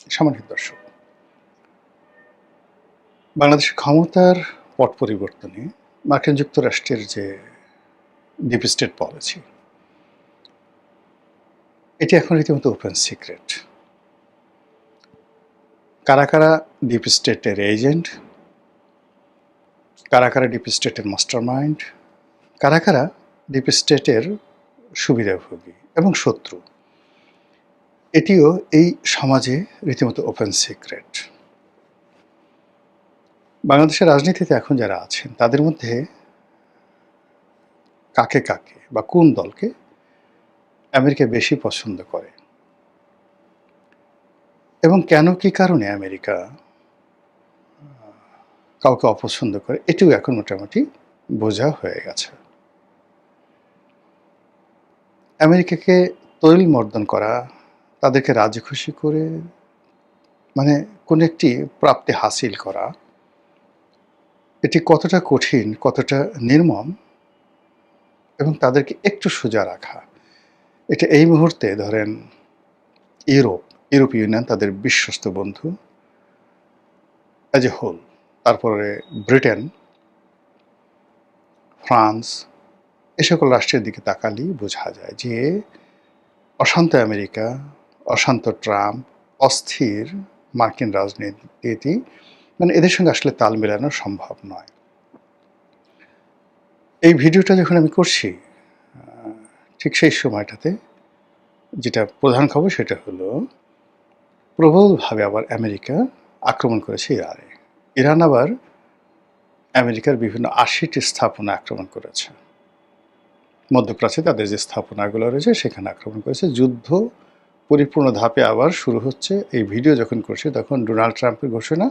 সম্মানিত দর্শক, বাংলাদেশের ক্ষমতার পট পরিবর্তনে মার্কিন যুক্তরাষ্ট্রের যে ডিপ স্টেট পলিসি, এটি এখন রীতিমতো ওপেন সিক্রেট। কারা কারা ডিপ স্টেটের এজেন্ট, কারা কারা ডিপ স্টেটের মাস্টার মাইন্ড, কারা কারা ডিপ স্টেটের সুবিধাভোগী এবং শত্রু, এটিও এই সমাজে রীতিমতো ওপেন সিক্রেট। বাংলাদেশের রাজনীতিতে এখন যারা আছেন তাদের মধ্যে কাকে কাকে বা কোন দলকে আমেরিকা বেশি পছন্দ করে এবং কেন কি কারণে আমেরিকা কাউকে অপছন্দ করে, এটিও এখন মোটামুটি বোঝা হয়ে গেছে। আমেরিকাকে তৈল মর্দন করা, তাদেরকে রাজি খুশি করে মানে কোনো একটি প্রাপ্তি হাসিল করা, এটি কতটা কঠিন, কতটা নির্মম এবং তাদেরকে একটু সোজা রাখা, এটা এই মুহূর্তে ধরেন ইউরোপীয় ইউনিয়ন তাদের বিশ্বস্ত বন্ধু অ্যাজ এ হোল, তারপরে ব্রিটেন, ফ্রান্স, এ সকল রাষ্ট্রের দিকে তাকালেই বোঝা যায় যে অশান্ত আমেরিকা, অশান্ত ট্রাম্প, অস্থির মার্কিন রাজনীতি, মানে এদের সঙ্গে আসলে তাল মেলানো সম্ভব নয়। এই ভিডিওটা যখন আমি করছি, ঠিক সেই সময়টাতে যেটা প্রধান খবর সেটা হলো প্রবলভাবে আবার আমেরিকা আক্রমণ করেছে ইরানে। ইরান আবার আমেরিকার বিভিন্ন ৮০টি স্থাপনা আক্রমণ করেছে। মধ্যপ্রাচ্যে তাদের যে স্থাপনাগুলো রয়েছে সেখানে আক্রমণ করেছে। যুদ্ধ পরিপূর্ণ ধাপে আবার শুরু হচ্ছে। এই ভিডিও যখন করছি তখন ডোনাল্ড ট্রাম্পের ঘোষণা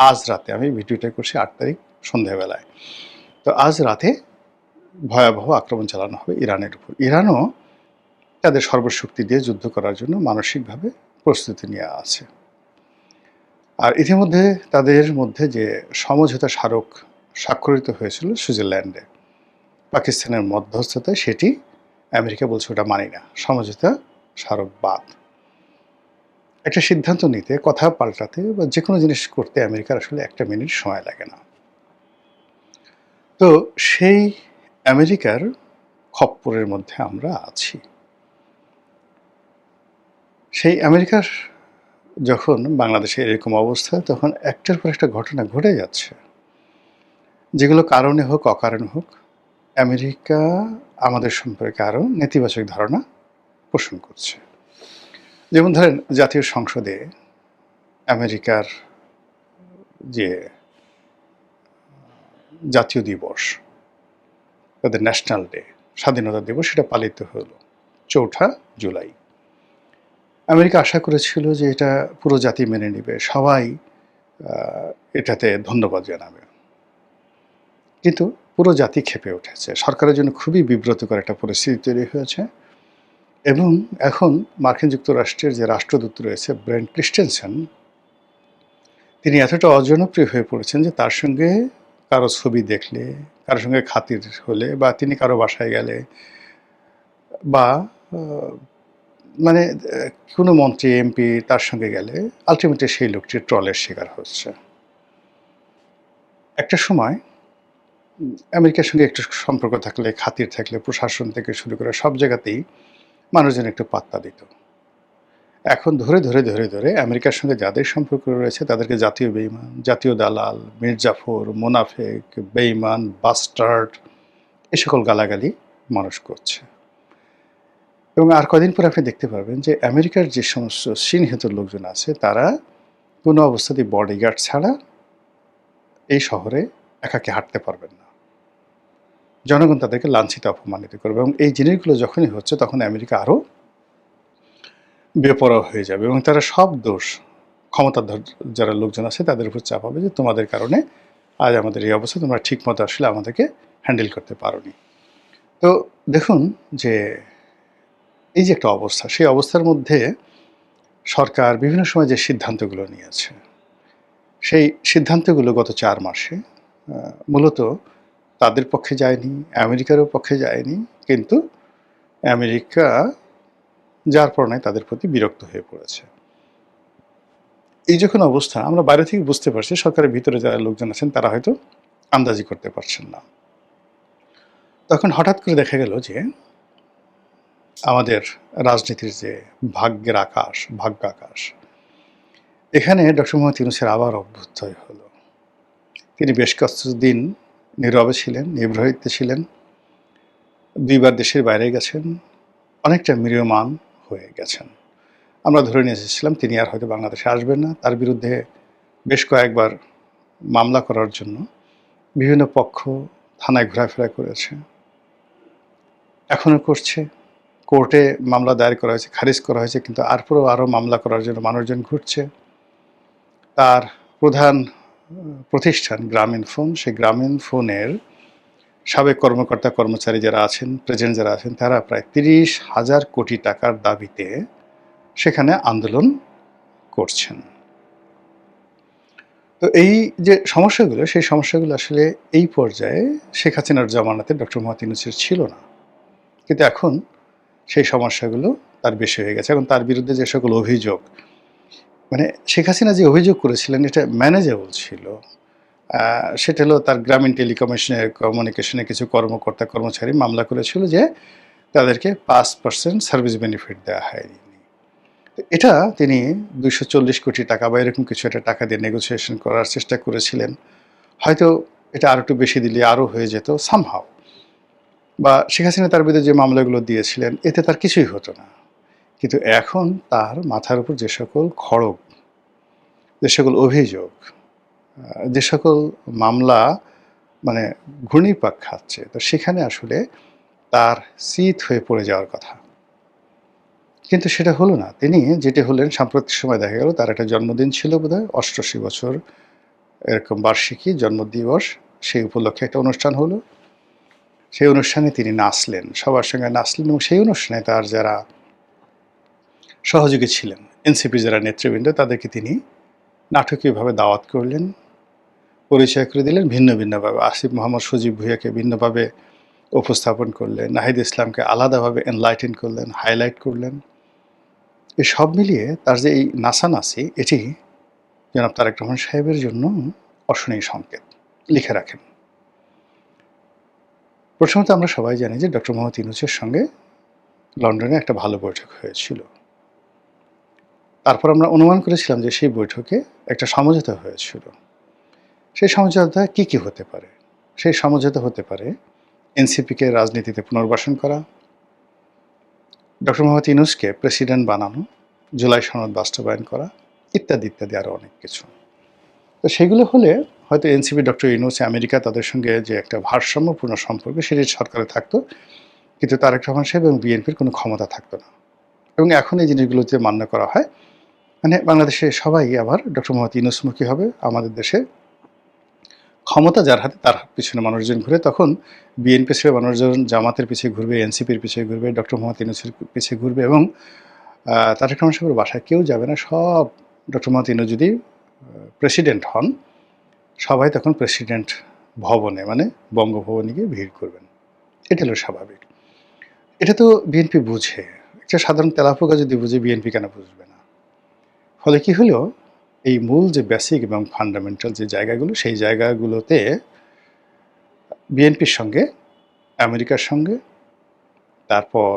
আজ রাতে, আমি ভিডিওটা করছি ৮ তারিখ সন্ধ্যাবেলায়, তো আজ রাতে ভয়াবহ আক্রমণ চালানো হবে ইরানের উপর। ইরানও তাদের সর্বশক্তি দিয়ে যুদ্ধ করার জন্য মানসিকভাবে প্রস্তুতি নিয়ে আছে। আর ইতিমধ্যে তাদের মধ্যে যে সমঝোতা স্মারক স্বাক্ষরিত হয়েছিল সুইজারল্যান্ডে পাকিস্তানের মধ্যস্থতায়, সেটি আমেরিকা বলছে ওটা মানি না, সমঝোতা স্মারক বাদ। একটা সিদ্ধান্ত নিতে, কথা পাল্টাতে বা যে কোনো জিনিস করতে আমেরিকার আসলে একটা মিনিট সময় লাগে না। তো সেই আমেরিকার খপ্পরের মধ্যে আমরা আছি। সেই আমেরিকার যখন বাংলাদেশে এরকম অবস্থা, তখন একটার পর একটা ঘটনা ঘটে যাচ্ছে, যেগুলো কারণে হোক অকারণে হোক আমেরিকা আমাদের সম্পর্কে আরও নেতিবাচক ধারণা পোষণ করছে। যেমন ধরেন, জাতীয় সংসদে আমেরিকার যে জাতীয় দিবস, তাদের ন্যাশনাল ডে, স্বাধীনতা দিবস, সেটা পালিত হলো ৪ঠা জুলাই। আমেরিকা আশা করেছিল যে এটা পুরো জাতি মেনে নেবে, সবাই এটাতে ধন্যবাদ জানাবে, কিন্তু পুরো জাতি ক্ষেপে উঠেছে। সরকারের জন্য খুবই বিব্রতকর একটা পরিস্থিতি তৈরি হয়েছে। এবং এখন মার্কিন যুক্তরাষ্ট্রের যে রাষ্ট্রদূত রয়েছে ব্রেন্ট ক্রিস্টেনসেন, তিনি এতটা অজনপ্রিয় হয়ে পড়েছেন যে তার সঙ্গে কারো ছবি দেখলে, কারোর সঙ্গে খাতির হলে, বা তিনি কারো বাসায় গেলে, বা মানে কোনো মন্ত্রী এমপি তার সঙ্গে গেলে আলটিমেটলি সেই লোকটি ট্রলের শিকার হচ্ছে। একটা সময় আমেরিকার সঙ্গে একটু সম্পর্ক থাকলে, খাতির থাকলে, প্রশাসন থেকে শুরু করে সব জায়গাতেই মানুষজন একটু পাত্তা দিত। এখন ধরে ধরে ধরে ধরে আমেরিকার সঙ্গে যাদের সম্পর্ক রয়েছে তাদেরকে জাতীয় বেঈমান, জাতীয় দালাল, মির্জাফর, মোনাফেক, বেঈমান, বাস্টার্ড, এ সকল গালাগালি মানুষ করছে। এবং আর কদিন পর আপনি দেখতে পারবেন যে আমেরিকার যে সমস্ত চিহ্নিত লোকজন আছে তারা কোনো অবস্থাতেই বডিগার্ড ছাড়া এই শহরে একাকে হাঁটতে পারবেন না। জনগণ তাদেরকে লাঞ্ছিত, অপমানিত করবে। এবং এই জিনিসগুলো যখনই হচ্ছে তখন আমেরিকা আরও বেপরোয়া হয়ে যাবে এবং তারা সব দোষ ক্ষমতাধর যারা লোকজন আছে তাদের উপর চাপাবে যে তোমাদের কারণে আজ আমাদের এই অবস্থা, তোমরা ঠিকমতো আসলে আমাদেরকে হ্যান্ডেল করতে পারোনি। তো দেখুন যে এই যে একটা অবস্থা, সেই অবস্থার মধ্যে সরকার বিভিন্ন সময় যে সিদ্ধান্তগুলো নিয়েছে, সেই সিদ্ধান্তগুলো গত ৪ মাসে মূলত তাদের পক্ষে যায়নি, আমেরিকারও পক্ষে যায়নি, কিন্তু আমেরিকা যার পরনাই তাদের প্রতি বিরক্ত হয়ে পড়েছে। এই যখন অবস্থা, আমরা বাইরে থেকে বুঝতে পারছি, সরকারের ভিতরে যারা লোকজন আছেন তারা হয়তো আন্দাজি করতে পারছেন না। তখন হঠাৎ করে দেখা গেল যে আমাদের রাজনীতির যে ভাগ্য আকাশ, এখানে ডক্টর মোহাম্মদ ইউনূসের আবার অভ্যুদয় হলো। তিনি বেশ কিছুদিন নীরবে ছিলেন, নিভৃতে ছিলেন, ২ বার দেশের বাইরে গেছেন, অনেকটা ম্রিয়মাণ হয়ে গেছেন। আমরা ধরে নিয়ে এসেছিলাম তিনি আর হয়তো বাংলাদেশে আসবেন না। তার বিরুদ্ধে বেশ কয়েকবার মামলা করার জন্য বিভিন্ন পক্ষ থানায় ঘোরাফেরা করেছে, এখনও করছে। কোর্টে মামলা দায়ের করা হয়েছে, খারিজ করা হয়েছে, কিন্তু তারপরেও আরও মামলা করার জন্য মানুষজন ঘুরছে। তার প্রধান প্রতিষ্ঠান গ্রামীণ ফোন, সেই গ্রামীণ ফোনের সাবেক কর্মকর্তা কর্মচারী যারা আছেন, প্রেজেন্ট যারা আছেন, তারা প্রায় ৩০,০০০ কোটি টাকার দাবিতে সেখানে আন্দোলন করছেন। তো এই যে সমস্যাগুলো, সেই সমস্যাগুলো আসলে এই পর্যায়ে শেখ হাসিনার জামানাতে ডক্টর মোহাম্মদ ইউনূসের ছিল না, কিন্তু এখন সেই সমস্যাগুলো তার বেশি হয়ে গেছে। এখন তার বিরুদ্ধে যে সকল অভিযোগ, মানে শেখ হাসিনা যে অভিযোগ করেছিলেন এটা ম্যানেজেবল ছিল। সেটা হলো তার গ্রামীণ কমিউনিকেশনে কিছু কর্মকর্তা কর্মচারী মামলা করেছিল যে তাদেরকে 5% সার্ভিস বেনিফিট দেওয়া হয়নি। এটা তিনি ২৪০ কোটি টাকা বা এরকম কিছু একটা টাকা দিয়ে নেগোসিয়েশন করার চেষ্টা করেছিলেন। হয়তো এটা আরও একটু বেশি দিলে আরও হয়ে যেত সামহাও। বা শেখ হাসিনা তার বিরুদ্ধে যে মামলাগুলো দিয়েছিলেন এতে তার কিছুই হতো না। কিন্তু এখন তার মাথার উপর যে সকল খড়গ, যে সকল অভিযোগ, যে সকল মামলা মানে ঘূর্ণিপাক খাচ্ছে, তো সেখানে আসলে তার চিত হয়ে পড়ে যাওয়ার কথা, কিন্তু সেটা হলো না। তিনি যেটি হলেন, সাম্প্রতিক সময় দেখা গেল তার একটা জন্মদিন ছিল বোধহয়, ৮৮ বছর এরকম বার্ষিকী জন্মদিবস, সেই উপলক্ষে একটা অনুষ্ঠান হলো। সেই অনুষ্ঠানে তিনি নাচলেন, সবার সঙ্গে নাচলেন, এবং সেই অনুষ্ঠানে তার যারা সহযোগী ছিলেন, এনসিপি যারা নেতৃবৃন্দ, তাদেরকে তিনি নাটকীয়ভাবে দাওয়াত করলেন, পরিচয় করে দিলেন ভিন্ন ভিন্নভাবে। আসিফ মোহাম্মদ সজীব ভুঁইয়াকে ভিন্নভাবে উপস্থাপন করলেন, নাহিদ ইসলামকে আলাদাভাবে এনলাইটেন করলেন, হাইলাইট করলেন। এই সব মিলিয়ে তার যে এই নাচানাচি, এটি জনাব তারেক রহমান সাহেবের জন্য অশনীয় সংকেত। লিখে রাখেন। প্রথমত আমরা সবাই জানি যে ডক্টর মোহাম্মদ ইউনূসের সঙ্গে লন্ডনে একটা ভালো বৈঠক হয়েছিল। তারপর আমরা অনুমান করেছিলাম যে সেই বৈঠকে একটা সমঝোতা হয়েছিল। সেই সমঝোতা কি কি হতে পারে? সেই সমঝোতা হতে পারে এনসিপিকে রাজনীতিতে পুনর্বাসন করা, ডক্টর মোহাম্মদ ইউনূসকে প্রেসিডেন্ট বানানো, জুলাই সনদ বাস্তবায়ন করা, ইত্যাদি ইত্যাদি আরও অনেক কিছু। তো সেগুলো হলে হয়তো এনসিপি, ডক্টর ইউনূস, আমেরিকা, তাদের সঙ্গে যে একটা ভারসাম্যপূর্ণ সম্পর্ক সেটি সরকারে থাকতো, কিন্তু তারেক রহমান সাহেব এবং বিএনপির কোনো ক্ষমতা থাকতো না। এবং এখন এই জিনিসগুলোতে মান্য করা হয়, মানে বাংলাদেশে সবাই আবার ডক্টর মোহাম্মদ ইউনূসমুখী হবে। আমাদের দেশে ক্ষমতা যার হাতে, তার পিছনে মানুষজন ঘুরে। তখন বিএনপি ছেড়ে মানুষজন জামাতের পিছিয়ে ঘুরবে, এনসিপির পিছিয়ে ঘুরবে, ডক্টর মোহাম্মদ ইউনূসের পিছিয়ে ঘুরবে, এবং তারেক রহমান সাহেবের বাসায় কেউ যাবে না। সব ডক্টর মোহাম্মদ ইউনূস যদি প্রেসিডেন্ট হন, সবাই তখন প্রেসিডেন্ট ভবনে, মানে বঙ্গভবনে গিয়ে ভিড় করবেন। এটা হলো স্বাভাবিক। এটা তো বিএনপি বুঝে। একটা সাধারণ তেলাপোকা যদি বুঝে, বিএনপি কেন বুঝবে না? ফলে কি হলো, এই মূল যে বেসিক এবং ফান্ডামেন্টাল যে জায়গাগুলো, সেই জায়গাগুলোতে বিএনপির সঙ্গে, আমেরিকার সঙ্গে, তারপর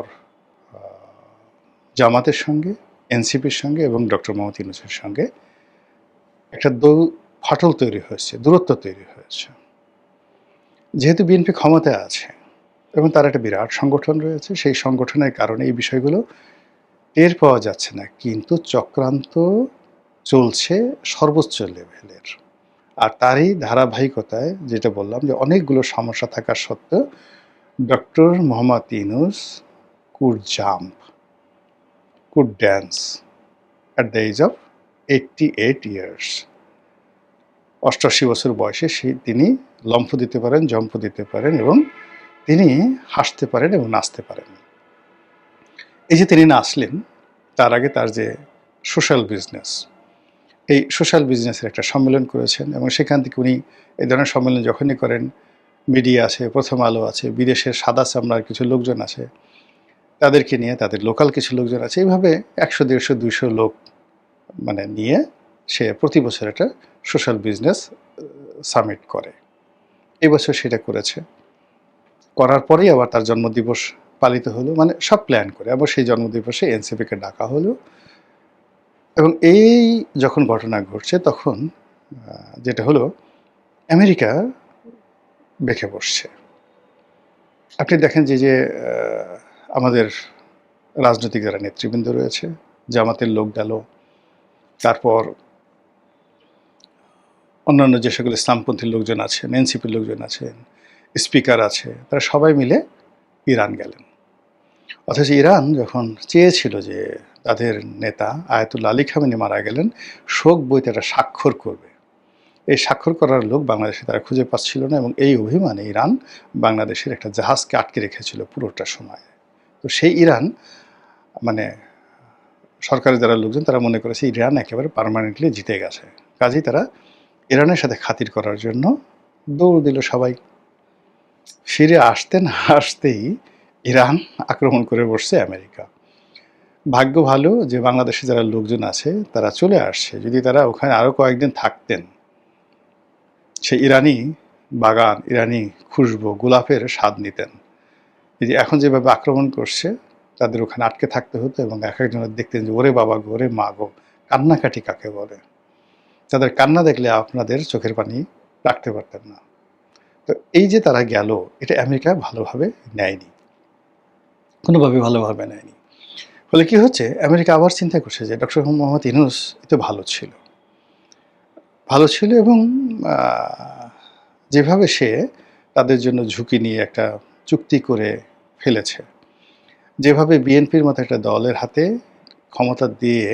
জামাতের সঙ্গে, এনসিপির সঙ্গে এবং ডক্টর মোহাম্মদ ইউনূসের সঙ্গে একটা ফাটল তৈরি হয়েছে, দূরত্ব তৈরি হয়েছে। যেহেতু বিএনপি ক্ষমতায় আছে এবং তার একটা বিরাট সংগঠন রয়েছে, সেই সংগঠনের কারণে এই বিষয়গুলো টের পাওয়া যাচ্ছে না, কিন্তু চক্রান্ত চলছে সর্বোচ্চ লেভেলের। আর তারই ধারাবাহিকতায় যেটা বললাম, যে অনেকগুলো সমস্যা থাকা সত্ত্বেও doctor Mohammad Yunus could jump, could dance at the age of 88 years. 88 বছর বয়সে তিনি লম্ফ দিতে পারেন, জম্প দিতে পারেন, এবং তিনি হাসতে পারেন এবং নাচতে পারেন। এই যে তিনি নাচলেন, তার আগে তার যে সোশ্যাল বিজনেস, এই সোশ্যাল বিজনেসের একটা সম্মেলন করেছেন, এবং সেখান থেকে উনি এই ধরনের সম্মেলন যখনই করেন, মিডিয়া আছে, প্রথম আলো আছে, বিদেশের সাদা চামড়ার কিছু লোকজন আছে, তাদেরকে নিয়ে, তাদের লোকাল কিছু লোকজন আছে, এইভাবে 100, 150, 200 লোক মানে নিয়ে সে প্রতি বছর একটা সোশ্যাল বিজনেস সামিট করে। এবছর সেটা করেছে। করার পরেই আবার তার জন্মদিবস পালিত হলো, মানে সব প্ল্যান করে। আবার সেই জন্মদিবসে এনসিপিকে ডাকা হলো এবং এই যখন ঘটনা ঘটছে তখন যেটা হলো আমেরিকা বেঁকে বসছে। আপনি দেখেন যে আমাদের রাজনৈতিক যারা নেতৃবৃন্দ রয়েছে, জামাতের লোক গেল, তারপর অন্যান্য যে সকল ইসলামপন্থী লোকজন আছেন, এনসিপির লোকজন আছেন, স্পিকার আছে, তারা সবাই মিলে ইরান গেলেন। অথচ ইরান যখন চেয়েছিল যে তাদের নেতা আয়াতুল্লাহ আলী খামেনি মারা গেলেন, শোক বইতে একটা স্বাক্ষর করবে, এই স্বাক্ষর করার লোক বাংলাদেশে তারা খুঁজে পাচ্ছিল না এবং এই অভিমানে ইরান বাংলাদেশের একটা জাহাজকে আটকে রেখেছিল পুরোটা সময়। তো সেই ইরান, মানে সরকারের যারা লোকজন তারা মনে করেছে ইরান একেবারে পার্মানেন্টলি জিতে গেছে, কাজেই তারা ইরানের সাথে খাতির করার জন্য দৌড় দিল সবাই। ফিরে আসতে না আসতেই ইরান আক্রমণ করে বসছে আমেরিকা। ভাগ্য ভালো যে বাংলাদেশে যারা লোকজন আছে তারা চলে আসছে, যদি তারা ওখানে আরও কয়েকদিন থাকতেন সে ইরানি বাগান, ইরানি খুশবু, গোলাপের স্বাদ নিতেন। এই যে এখন যেভাবে আক্রমণ করছে তাদের ওখানে আটকে থাকতে হতো এবং এক একজনের দেখতেন যে ওরে বাবা গো, ওরে মা গো, কান্নাকাটি কাকে বলে, তাদের কান্না দেখলে আপনাদের চোখের পানি রাখতে পারতেন না। তো এই যে তারা গেল, এটা আমেরিকা ভালোভাবে নেয়নি, কোনোভাবে ভালোভাবে নেয়নি। ফলে কি হচ্ছে, আমেরিকা আবার চিন্তা করছে যে ডক্টর মোহাম্মদ ইউনূস তো ভালো ছিল এবং যেভাবে সে তাদের জন্য ঝুঁকি নিয়ে একটা চুক্তি করে ফেলেছে, যেভাবে বিএনপির মতো একটা দলের হাতে ক্ষমতা দিয়ে,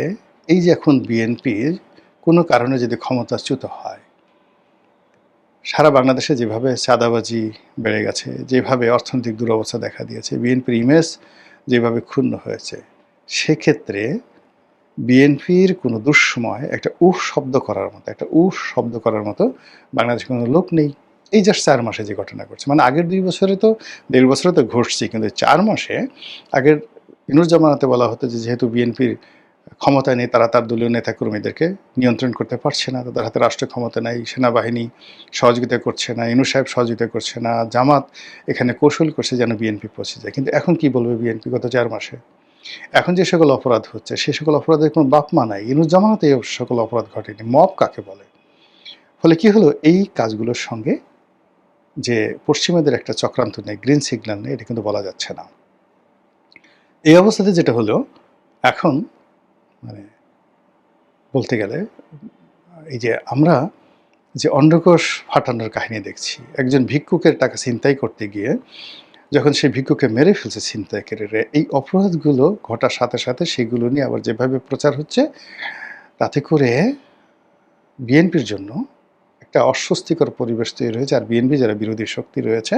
এই যে এখন বিএনপির কোনো কারণে যদি ক্ষমতাচ্যুত হয়, সারা বাংলাদেশে যেভাবে চাঁদাবাজি বেড়ে গেছে, যেভাবে অর্থনৈতিক দুরবস্থা দেখা দিয়েছে, বিএনপির ইমেজ যেভাবে ক্ষুণ্ণ হয়েছে, সেক্ষেত্রে বিএনপির কোনো দুঃসময় একটা শব্দ করার মতো বাংলাদেশে কোনো লোক নেই। এই জাস্ট 4 মাসে যে ঘটনা ঘটছে, মানে আগের 2 বছরে তো 1.5 বছরে তো ঘটছে, কিন্তু 4 মাসে আগের ইউনূস জামানাতে বলা হতো যে যেহেতু বিএনপির ক্ষমতায় নেই, তারা তার দলীয় নেতাকর্মীদেরকে নিয়ন্ত্রণ করতে পারছে না, তাদের হাতে রাষ্ট্র ক্ষমতা নাই, সেনাবাহিনী সহযোগিতা করছে না, ইউনূস সাহেব সহযোগিতা করছে না, জামাত এখানে কৌশল করছে যেন বিএনপি পৌঁছে যায়। কিন্তু এখন কি বলবে বিএনপি গত 4 মাসে? এখন যে সকল অপরাধ হচ্ছে সে সকল অপরাধের কোনো বাপ মা নাই। ইউনূস জামানাতে এই সকল অপরাধ ঘটেনি। মব কাকে বলে? ফলে কি হলো, এই কাজগুলোর সঙ্গে যে পশ্চিমাদের একটা চক্রান্ত নেই, গ্রিন সিগন্যাল নেই, এটা কিন্তু বলা যাচ্ছে না। এই অবস্থাতে যেটা হলো, এখন মানে বলতে গেলে এই যে আমরা যে অন্ডকোষ ফাটানোর কাহিনী দেখছি, একজন ভিক্ষুকের টাকা ছিনতাই করতে গিয়ে যখন সেই ভিক্ষুকে মেরে ফেলছে ছিনতাইকারীরা, এই অপরাধগুলো ঘটার সাথে সাথে সেগুলো নিয়ে আবার যেভাবে প্রচার হচ্ছে, তাতে করে বিএনপির জন্য একটা অস্বস্তিকর পরিবেশ তৈরি হয়েছে। আর বিএনপি যারা বিরোধী শক্তি রয়েছে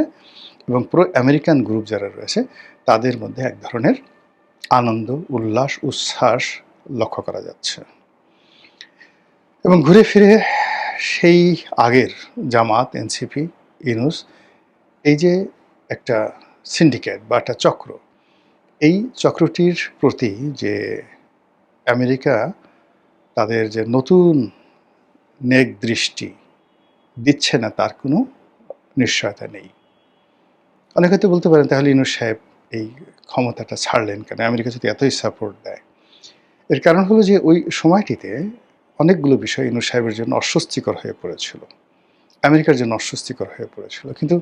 এবং প্রো আমেরিকান গ্রুপ যারা রয়েছে, তাদের মধ্যে এক ধরনের আনন্দ, উল্লাস, উচ্ছ্বাস লক্ষ্য করা যাচ্ছে। এবং ঘুরে ফিরে সেই আগের জামাত, এনসিপি, ইউনূস, এই যে একটা সিন্ডিকেট বা একটা চক্র, এই চক্রটির প্রতি যে আমেরিকা তাদের যে নতুন নেক দৃষ্টি দিচ্ছে না, তার কোনো নিশ্চয়তা নেই। অনেকে হয়তো বলতে পারেন তাহলে ইউনূস সাহেব এই ক্ষমতাটা ছাড়লেন কেন, আমেরিকা যদি এতই সাপোর্ট দেয়? এর কারণ হলো যে ওই সময়টিতে অনেকগুলো বিষয় ইউনূস সাহেবের জন্য অস্বস্তিকর হয়ে পড়েছিল, আমেরিকার জন্য অস্বস্তিকর হয়ে পড়েছিল। কিন্তু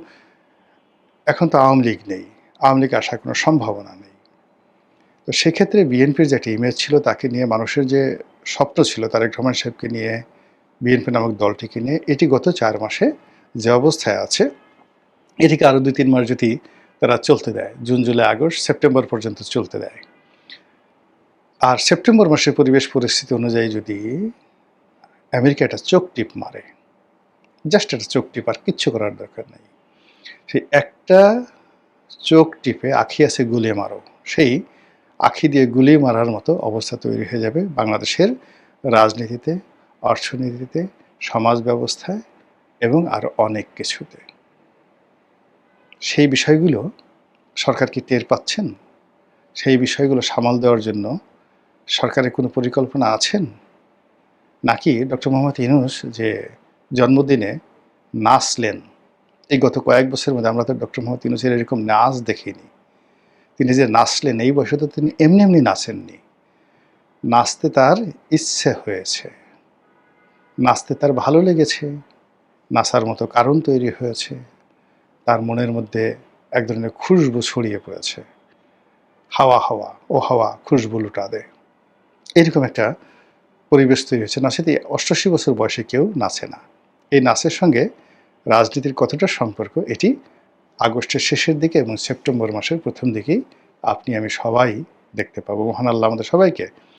এখন তো আওয়ামী লীগ নেই, আওয়ামী লীগ আসার কোনো সম্ভাবনা নেই। তো সেক্ষেত্রে বিএনপির যে একটা ইমেজ ছিল, তাকে নিয়ে মানুষের যে স্বপ্ন ছিল তারেক রহমান সাহেবকে নিয়ে, বিএনপি নামক দলটিকে নিয়ে, এটি গত 4 মাসে যে অবস্থায় আছে, এটিকে আরও 2-3 মাস যদি তারা চলতে দেয়, জুন, জুলাই, আগস্ট, সেপ্টেম্বর পর্যন্ত চলতে দেয়, আর সেপ্টেম্বর মাসের পরিবেশ পরিস্থিতি অনুযায়ী যদি আমেরিকা একটা চোখ টিপ মারে, জাস্ট একটা চোখ টিপ, আর কিচ্ছু করার দরকার নেই, সেই একটা চোখ টিপে আখি আছে গুলিয়ে মারো, সেই আখি দিয়ে গুলি মারার মতো অবস্থা তৈরি হয়ে যাবে বাংলাদেশের রাজনীতিতে, অর্থনীতিতে, সমাজ ব্যবস্থায় এবং আরও অনেক কিছুতে। সেই বিষয়গুলো সরকার কি টের পাচ্ছেন? সেই বিষয়গুলো সামাল দেওয়ার জন্য সরকারের কোনো পরিকল্পনা আছেন? নাকি ডক্টর মোহাম্মদ ইউনূস যে জন্মদিনে নাচলেন, এই গত কয়েক বছরের মধ্যে আমরা তো ডক্টর মোহাম্মদ ইউনূসের এরকম নাচ দেখিনি। তিনি যে নাচলেন এই বয়সে তো তিনি এমনি এমনি নাচেননি। নাচতে তার ইচ্ছে হয়েছে, নাচতে তার ভালো লেগেছে, নাচার মতো কারণ তৈরি হয়েছে, তার মনের মধ্যে এক ধরনের খুশবু ছড়িয়ে পড়েছে। হাওয়া হাওয়া ও হাওয়া খুশবু লুটা দে, এরকম একটা পরিবেশ তৈরি হয়েছে। নাচেতে ৮৮ বছর বয়সে কেউ নাচে না। এই নাচের সঙ্গে রাজনীতির কতটা সম্পর্ক, এটি আগস্টের শেষের দিকে এবং সেপ্টেম্বর মাসের প্রথম দিকেই আপনি আমি সবাই দেখতে পাবো। মহান আল্লাহ আমাদের সবাইকে